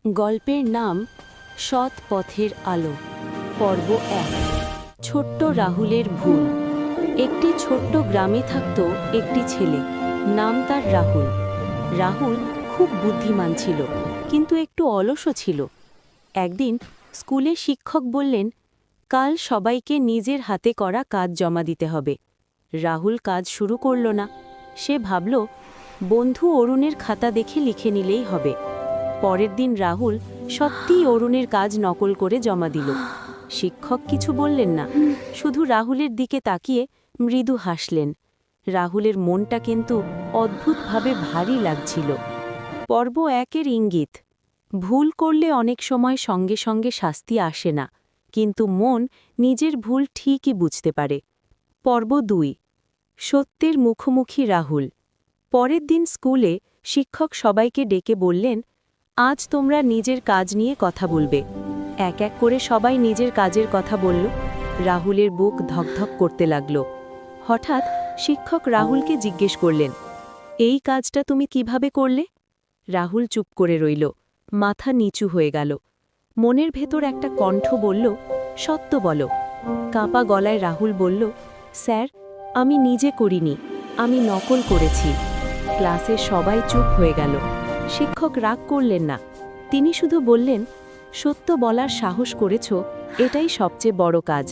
গল্পের নাম সৎ পথের আলো। পর্ব ১। ছোট্ট রাহুলের ভুল। একটি ছোট্ট গ্রামে থাকত একটি ছেলে, নাম তার রাহুল। রাহুল খুব বুদ্ধিমান ছিল, কিন্তু একটু অলসও ছিল। একদিন স্কুলে শিক্ষক বললেন, কাল সবাইকে নিজের হাতে করা কাজ জমা দিতে হবে। রাহুল কাজ শুরু করল না। সে ভাবল, বন্ধু অরুণের খাতা দেখে লিখে নিলেই হবে। পরের দিন রাহুল সত্যিই অরুণের কাজ নকল করে জমা দিল। শিক্ষক কিছু বললেন না, শুধু রাহুলের দিকে তাকিয়ে মৃদু হাসলেন। রাহুলের মনটা কিন্তু অদ্ভুতভাবে ভারী লাগছিল। পর্ব ১-এর ইঙ্গিত। ভুল করলে অনেক সময় সঙ্গে সঙ্গে শাস্তি আসে না, কিন্তু মন নিজের ভুল ঠিকই বুঝতে পারে। পর্ব ২। সত্যের মুখোমুখি রাহুল। পরের দিন স্কুলে শিক্ষক সবাইকে ডেকে বললেন, আজ তোমরা নিজের কাজ নিয়ে কথা বলবে। এক এক করে সবাই নিজের কাজের কথা বলল। রাহুলের বুক ধকধক করতে লাগল। হঠাৎ শিক্ষক রাহুলকে জিজ্ঞেস করলেন, এই কাজটা তুমি কিভাবে করলে? রাহুল চুপ করে রইল, মাথা নিচু হয়ে গেল। মনের ভেতর একটা কণ্ঠ বলল, সত্য বলো। কাঁপা গলায় রাহুল বলল, স্যার, আমি নিজে করিনি, আমি নকল করেছি। ক্লাসে সবাই চুপ হয়ে গেল। শিক্ষক রাগ করলেন না, তিনি শুধু বললেন, সত্য বলার সাহস করেছ, এটাই সবচেয়ে বড় কাজ।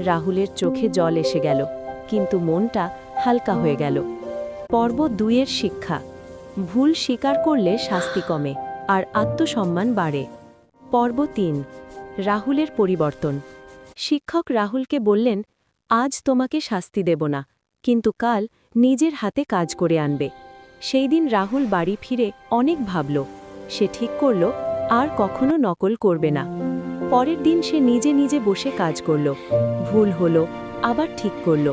রাহুলের চোখে জল এসে গেল, কিন্তু মনটা হালকা হয়ে গেল। পর্ব ২-এর শিক্ষা। ভুল স্বীকার করলে শাস্তি কমে আর আত্মসম্মান বাড়ে। পর্ব ৩। রাহুলের পরিবর্তন। শিক্ষক রাহুলকে বললেন, আজ তোমাকে শাস্তি দেব না, কিন্তু কাল নিজের হাতে কাজ করে আনবে। সেই দিন রাহুল বাড়ি ফিরে অনেক ভাবল। সে ঠিক করল আর কখনো নকল করবে না। পরের দিন সে নিজে নিজে বসে কাজ করল। ভুল হলো, আবার ঠিক করল।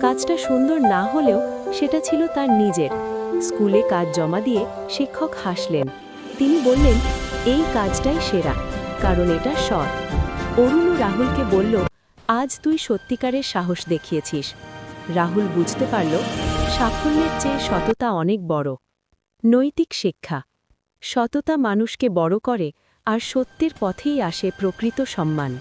কাজটা সুন্দর না হলেও সেটা ছিল তার নিজের। স্কুলে কাজ জমা দিয়ে শিক্ষক হাসলেন। তিনি বললেন, এই কাজটাই সেরা, কারণ এটা সৎ। অরুণ রাহুলকে বলল, আজ তুই সত্যিকারের সাহস দেখিয়েছিস। রাহুল বুঝতে পারল, সাফল্যের চেয়ে সততা অনেক বড়। নৈতিক শিক্ষা। সততা মানুষকে বড় করে, আর সত্যের পথেই আসে প্রকৃত সম্মান।